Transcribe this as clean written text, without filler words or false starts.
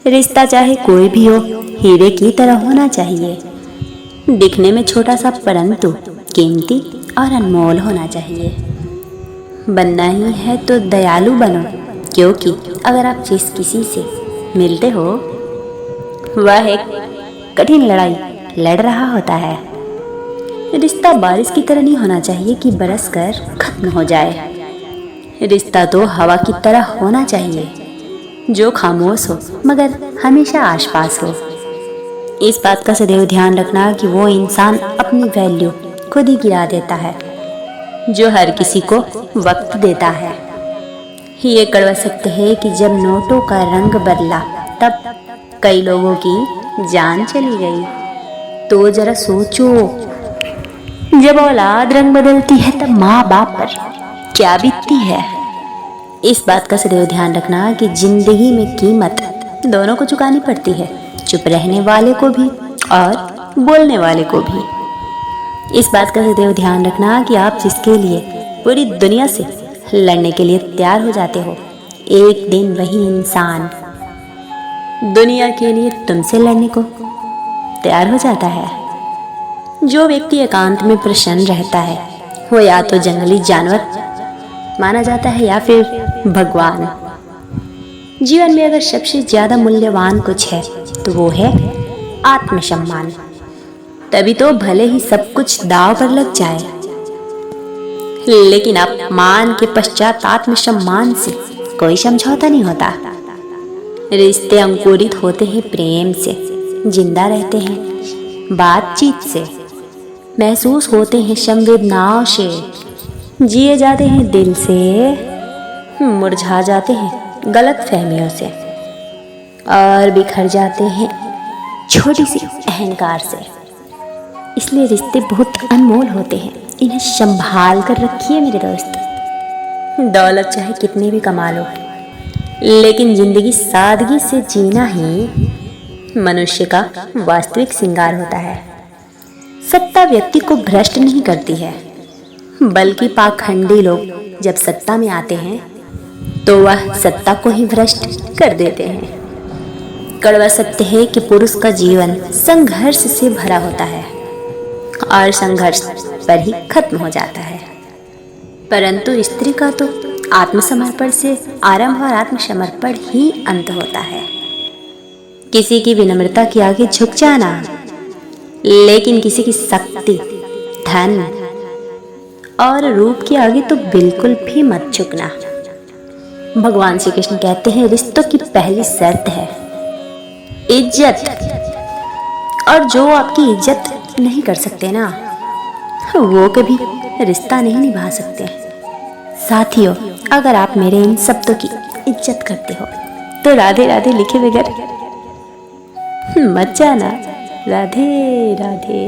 रिश्ता चाहे कोई भी हो, हीरे की तरह होना चाहिए। दिखने में छोटा सा परंतु कीमती और अनमोल होना चाहिए। बनना ही है तो दयालु बनो, क्योंकि अगर आप जिस किसी से मिलते हो वह एक कठिन लड़ाई लड़ रहा होता है। रिश्ता बारिश की तरह नहीं होना चाहिए कि बरस कर खत्म हो जाए। रिश्ता तो हवा की तरह होना चाहिए, जो खामोश हो मगर हमेशा आसपास हो। इस बात का सदैव ध्यान रखना कि वो इंसान अपनी वैल्यू खुद ही गिरा देता है, जो हर किसी को वक्त देता है। ये कड़वा सत्य है कि जब नोटों का रंग बदला तब कई लोगों की जान चली गई। तो जरा सोचो, जब औलाद रंग बदलती है तब माँ बाप पर क्या बीतती है। इस बात का सदैव ध्यान रखना कि जिंदगी में कीमत दोनों को चुकानी पड़ती है, चुप रहने वाले को भी और बोलने वाले को भी। इस बात का सदैव ध्यान रखना कि आप जिसके लिए पूरी दुनिया से लड़ने के लिए तैयार हो जाते हो, एक दिन वही इंसान दुनिया के लिए तुमसे लड़ने को तैयार हो जाता है। जो व्यक्ति एकांत में प्रसन्न रहता है वो या तो जंगली जानवर माना जाता है या फिर भगवान। जीवन में अगर सबसे ज्यादा मूल्यवान कुछ है तो वो है आत्मसम्मान। तभी तो भले ही सब कुछ दांव पर लग जाए, लेकिन अपमान के पश्चात आत्मसम्मान से कोई समझौता नहीं होता। रिश्ते अंकुरित होते हैं प्रेम से, जिंदा रहते हैं बातचीत से, महसूस होते हैं संवेदनाओं से, जिए जाते हैं दिल से, मुरझा जाते हैं गलत फहमियों से और बिखर जाते हैं छोटी सी अहंकार से। इसलिए रिश्ते बहुत अनमोल होते हैं, इन्हें संभाल कर रखिए मेरे दोस्त। दौलत चाहे कितनी भी कमा लो, लेकिन जिंदगी सादगी से जीना ही मनुष्य का वास्तविक श्रृंगार होता है। सत्ता व्यक्ति को भ्रष्ट नहीं करती है, बल्कि पाखंडी लोग जब सत्ता में आते हैं तो वह सत्ता को ही भ्रष्ट कर देते हैं। कड़वा सत्य है कि पुरुष का जीवन संघर्ष से भरा होता है और संघर्ष पर ही खत्म हो जाता है, परंतु स्त्री का तो आत्मसमर्पण से आरंभ और आत्मसमर्पण ही अंत होता है। किसी की विनम्रता के आगे झुक जाना, लेकिन किसी की शक्ति, धन और रूप के आगे तो बिल्कुल भी मत झुकना। भगवान श्री कृष्ण कहते हैं रिश्तों की पहली शर्त है इज्जत, और जो आपकी इज्जत नहीं कर सकते ना, वो कभी रिश्ता नहीं निभा सकते। साथियों, अगर आप मेरे इन शब्दों की इज्जत करते हो तो राधे राधे लिखे बगैर मत जाना। राधे राधे।